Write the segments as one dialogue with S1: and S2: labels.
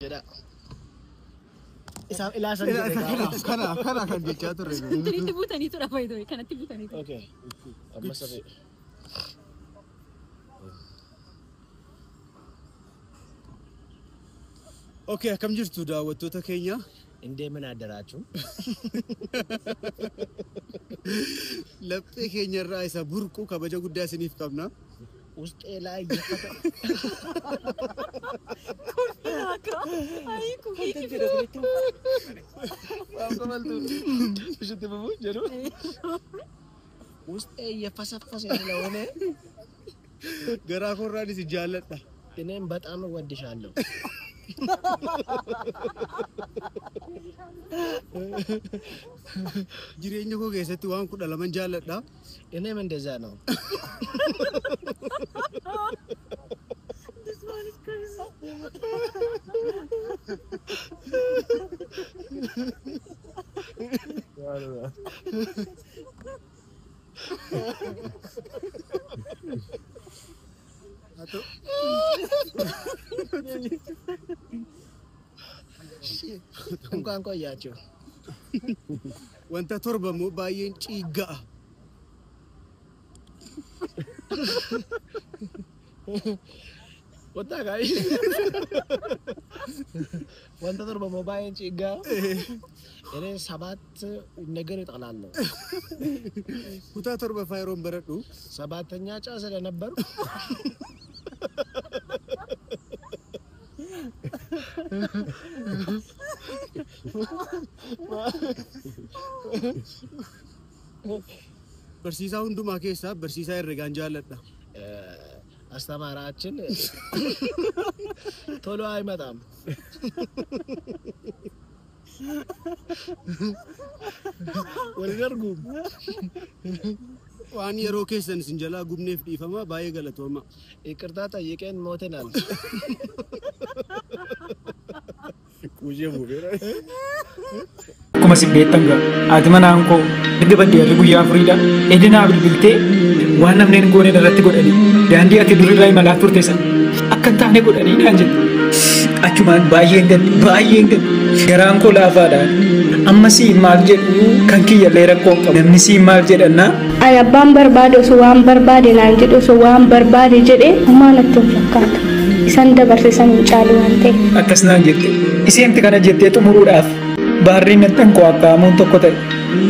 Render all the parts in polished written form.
S1: Jedha. Isaaf ilaasan jedhe.
S2: Kana kan jechaa turre.
S3: Intinitti butanii tura fayyadu kanatti butanii.
S1: Okay. Amma sabe.
S2: Okay, akkam jirtu daawwattoota keenya?
S1: Indee mana addaraachuu.
S2: Laphee keenya irraa isa burqu kabaja guddaa isiniif qabna.
S1: Ustee laa iyyafata.
S3: Ay, kufiiti.
S1: Waan qabaltu. Bishitti bubu jedhu. Ustee iyyafasafasa jedhawane.
S2: Garaa koorraanis jaalladha.
S1: Ineen በጣም እወድሻለሁ.
S2: Jireenya koo keessatti waan 12 jaalladha.
S1: እኔም እንደዛ ነው.
S3: This one is crazy.
S2: Atau
S1: እንኳን ቆያችሁ.
S2: wanta torba moo baay'een ciigaa.
S1: Wanta gaari. Wanta torba mobaayeen ciigaa. እኔ ሰባት ነገር እጠላለሁ.
S2: ኩታ torba faayiroon baradhu.
S1: ሰባተኛ ጫ ስለነበሩ
S2: Barsiisaa hundumaa keessaa barsiisaa herregaan jaalladha.
S1: አስተማራችን ቶሎ አይመጣም. ወልደርጉም
S2: waan yeroo keessan isin jalaa gubneef dhiifama baay'ee galatooma.
S1: ይቅርታ ጠይቀን ሞተናል.
S4: Akkuma simbeettan haati manaan koo erga baddee guyyaa afuriidha. Edinaa bilbiltee waan namni hin goone irratti godhanii daandii ati durirraa imalaa turte sana akka hin taane godhanii naan jedhe. Achumaan baay'een gaddi garaan koo laafaadhaan amma siin maal jedhu kan kiyyallee rakkoo qabu namni siin maal jedhannaa.
S5: Ani abbaan barbaade osoo waan barbaade naan jedhu osoo waan barbaade jedhee homaa natti hin fakkaatu. Isan dabarsiisan hin caalu waan ta'e.
S4: Akkas naan jette isheentti kana jettee xumuruudhaaf baarriin nattan koo akka hamuun tokko ta'e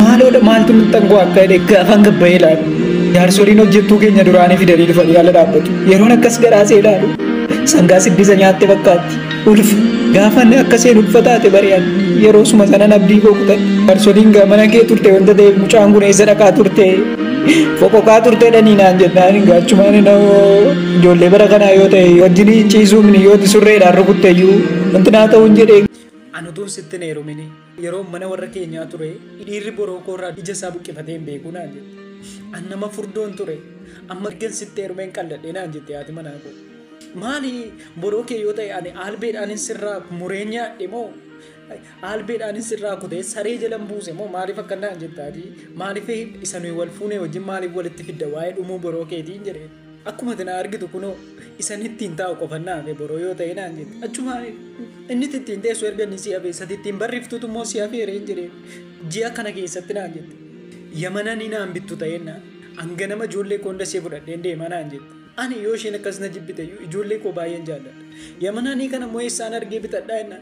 S4: maaloodha maaltu nattan koo akka jedhe gaafan gabbayee ilaalu jaarsoliin hojjettuu keenya duraanii fidanii dhufanii ala dhaabbatu yeroon akkas garaasee ilaalu sangaa siddisa nyaatte fakkaatti ulfa gaafan akkaseen ulfataate bari'an yeroo suma sanan abdii koo kutan jaarsoliin gaamana kee turte wanta ta'eef mucaan kun eessa dhaqaa turte foqoqaa turte dhanii naan jennaan gaachumaan ijoollee bara kanaa yoo ta'e wajjin ciisuun yoo surreedhaan rukutteeyyuu wanti naa ta'uun jedhee. Anutuun sitti neerumini yeroo mana warra keenyaa ture dhiirri borookoo irraa ija isaa buqqifatee hin beeku naan jette. An nama furdoon ture amma ergan sitti heerumeen qalladhee naan jette haati manaa koo. Maali borookee yoo ta'e ani albeedhaanin sirraa mureen nyaadhe moo albeedhaanin sirraa kutee saree jalan buuse moo maaliif akka naan jettaati maaliif isa nuyi wal fuunee wajjin maaliif walitti fidda waa'ee dhumuu borookeetiin jedheen. Akkuma ati na argitu kunoo isan ittiin taa'u qofannaa fi boroo yoo ta'e naan jette. Achumaan inni ittiin teessu erga inni si'a feessatti ittiin barreeftutu immoo si'a feereen jedheen ji'a kana keessatti naan jette. Yamana ni naan bittu ta'enna hanga nama ijoollee koo hundasee fudhadheen deema naan jette. Ani yoo isheen akkas na jibbite ijoollee koo baay'een jaalladha. Yamana ni kana immoo eessaan argee bitadhaa jenna.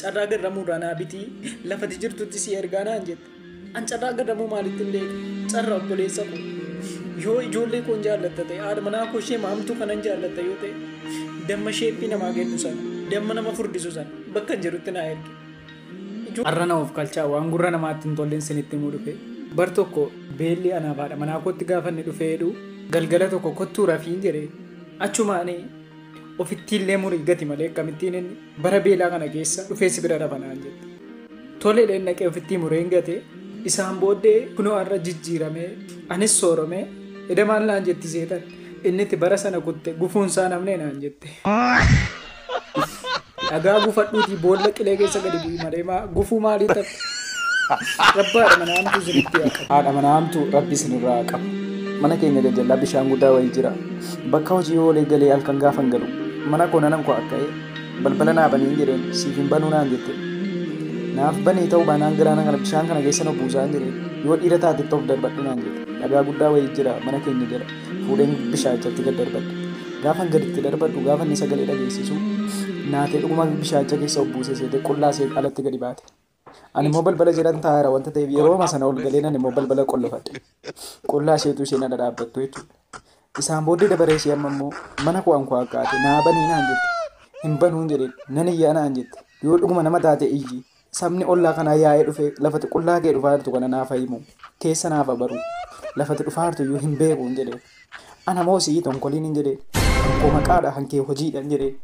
S4: Carraa garramuudhaan haa bitii lafati jirtutti si ergaa naan jette. An carraa garramuu maalitti hin beeku carraa obboleessa koo. Yoo ijoollee koon jaallatta ta'e haadha manaa koo ishee maamtuu kanan jaallatta yoo ta'e damma sheeppii namaa kennu sana damma nama furdisu sana bakka hin jirutti naa erge. Har'a na of kalchaa waan gurra namaatti hin tolleen sinitti himuu dhufe bar tokko beelli anaaf haadha manaa kootti gaafanne dhufee jedhu galgala tokko kottuu rafiin jedhee achumaanii ofittiillee murii gati malee akkamittiin inni bara beelaa kana keessa dhufee si bira rafanaan jette. Tolee dheen naqee ofittii mureen gate isaan booddee kunoo har'a jijjiiramee anis sooromee edamaan laan jetti seetan innitti bara sana kutte gufuun isaa namnee naan jette. Dhagaa gufadhuutii boolla qilee keessa gadi bu'ii malee gufuu maalii ta'e? Rabbaadha mana hamtuu sinitti haa qabu. Haadha mana hamtuu rabbi sinirraa haa qabu. Mana keenya jajjallaa bishaan guddaa wayii jira. Bakka hojii oolee galee halkan gaafan galu mana koo nanan koo akka balbala naa banii jedheen siif hin banuu naan jette. Naaf banii ta'uu baanaan galaana kana bishaan kana keessa na buusaa jedheen yoo dhiira taate ta'uuf darbadhu naan jette. Dhagaa guddaa wayii jira mana keenya jira fuudheen bishaachatti gad darbadhe. Gaafan gaditti darbadhu gaafa inni sagalee dhageessisu naatee dhuguma bishaacha keessa obbuusee seete qullaa see alatti gadi baate. Ani immoo balbala jedhan taa'eera wanta ta'eef yeroo sana ol galee nan immoo balbala qollofadhe. Qullaa isheetu isheen adda dhaabbattu jechuudha. Isaan booddee dabaree ishee amma immoo mana ku'an ku'aa kaate naa banii naan jette. Hin banuun jedheen nan iyyaa naan jette. Yoo dhuguma nama taate iyyi sabni ollaa kanaa yaa'ee dhufe lafati qullaa kee dhufaa jirtu kana naaf himu keessa naaf baru lafati dhufaa jirtu iyyuu hin beekuun jedheen. Ana moo sii tonkoliin hin jedheen. Koo maqaadha hankee hojiidhaan jedheen.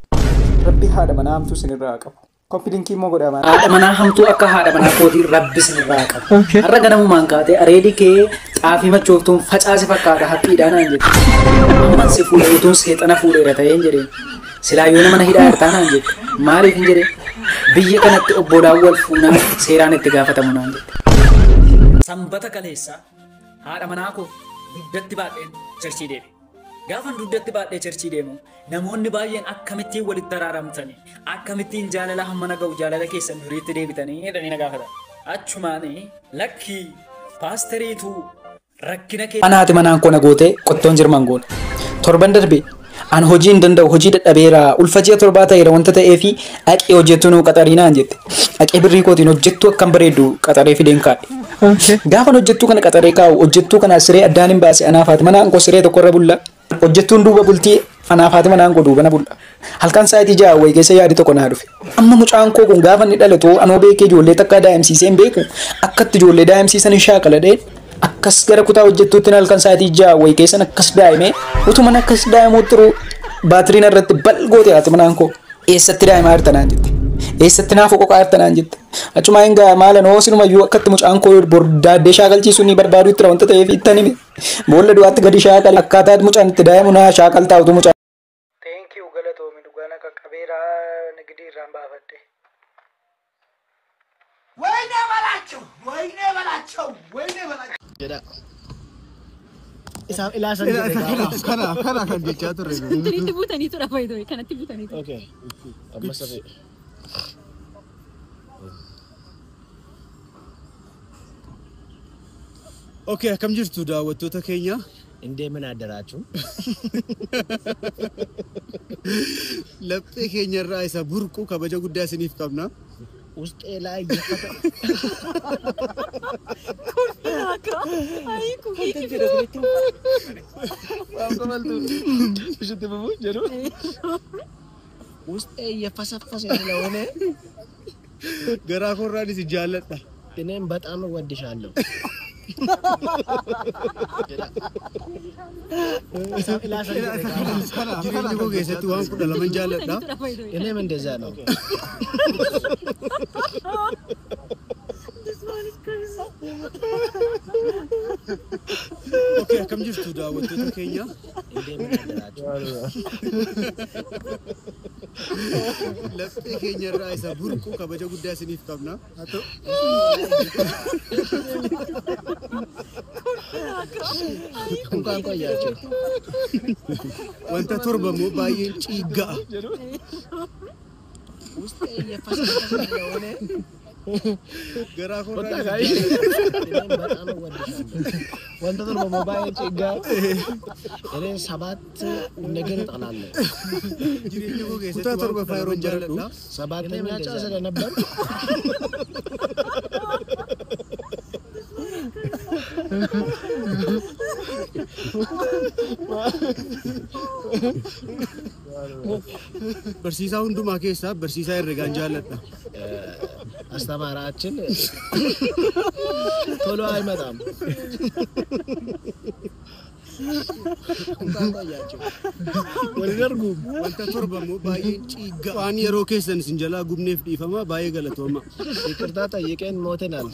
S4: Rabbi haadha manaa hamtuu sinirraa qabu. Kompiidinkii immoo godhama. Haadha manaa hamtuu akka haadha manaa kootii rabbi sinirraa qabu. Har'a ganamumaan kaatee areedii kee xaafii machooftuun facaase fakkaata haphiidhaan naan jette. Amman si fuudhee utuun seexana fuudheera ta'een jedheen. Silaa yoo nama na hidhaa hirtaa naan jette. Maaliif hin jedheen? Biyya kanatti obboodhaan wal fuunaa seeraan itti gaafatamu naan jette. Sanbata kaleessa haadha manaa koo dugdatti baadheen cherchii deeme. Gaafan dugdatti baadhee cherchii deemu namoonni baay'een akkamittiin walitti araaramtanii akkamittiin jaalala hammana ga'u jaalala keessan duriitti deebitanii jedhanii na gaafatan. Achumaanii lakkii paasteriitu rakkina kee. Anaati manaan koo na gootee qottoon jirman goone. Torban darbe an hojii hin danda'u hojii dadhabeera ulfa ji'a torbaa ta'eera wanta ta'eefi dhaqee hojjettu nuu qaxarii naan jette. Dhaqee birrii kootiin hojjettuu akkam bareeddu qaxaree fideen kaa'e. Gaafan hojjettuu kana qaxaree kaa'u hojjettuu kana siree addaan hin baase anaafaati manaan koo siree tokkorra bulla. Hojjettuun duuba bultii anaafaati manaan koo duuba na bulla. Halkan sa'aatii ja'a wayii keessa yaadi tokko naa dhufe. Amma mucaan koo kun gaafa inni dhalatu anoo beekee ijoollee takka daa'imsiisee hin beeku akkatti ijoollee daa'imsiisan hin shaakala dheen akkas gara kutaa hojjettuutti halkan sa'aatii ja'a wayii keessan akkas daa'imee utuman akkas daa'imuutti jiru baatiriin irratti balgoote haati manaan koo eessatti daa'imaa jirta naan jette. Eessatti naaf qoqaa jirta naan jette. Achuma hin gaa maalan hoosinumayyuu akkatti mucaan koo daaddee shaakalchiisuu ni barbaadu itti wanta ta'eef ittan hime. Boolla du'aatti gadi shaakal akkaataa mucaan itti daa'imu naa shaakal taa'utu mucaan. Thank you galatoomi dhugaana qaqqabeeraa nagidii irraan baafadde.
S6: Wayne balaቸው wayne balaቸው wayne balaቸው
S1: jedha. Isaaf ilaasan jedhe
S2: kana kan jechaa turre.
S3: Intinitti buutanii tura fayyadoo kanatti buutanii tura.
S1: Okay. Amma sirrii.
S2: Okay, akkam jirtu daawwattoota keenya?
S1: Indeemin addaraachuu.
S2: Laphee keenyarraa isa burqu kabaja guddaa isiniif qabna.
S1: ውስጤ ላይ ይፈታ ውስጤ እየፈሰፈሰ ስለሆነ
S2: ገራ ኮራዲስ ይጃለጣ
S1: እኔም በጣም እወድሻለሁ።
S2: jireenya koo keessatti waan kudha lama jaalladha.
S1: እኔም እንደዛ ነው።
S2: Okay, akkam jirtu daawwattoota keenya? Laphee keenyarraa isa burqu kabaja guddaa isiniif qabna.
S1: እንኳን ቆያችሁ።
S2: Wanta torba immoo baay'een ciigga'a.
S1: ውስጤ እየፈሰፈሰ ስለሆነ
S2: Garaa
S1: ወጣ
S2: koorraa
S1: ጋይ እኔም በጣም እወድሻለሁ። ወንተ torba ሞባይል ጭጋ እኔ ሰባት ነገር እጠላለሁ።
S2: jireenya koo keessatti waan kudha lama jaalladha.
S1: ሰባተኛ ጫ ስለነበር
S2: Barsiisaa hundumaa keessaa barsiisaa herregaan jaalladha.
S1: አስተማራችን ቶሎ አይመጣም። እንኳን ቆያችሁ። ወልደርጉም
S2: Wanta torba immoo baay'een ciigga'a. Waan yeroo keessan isin jalaa gubneef dhiifama baay'ee galatooma.
S1: ይቅርታ ጠይቀን ሞተናል።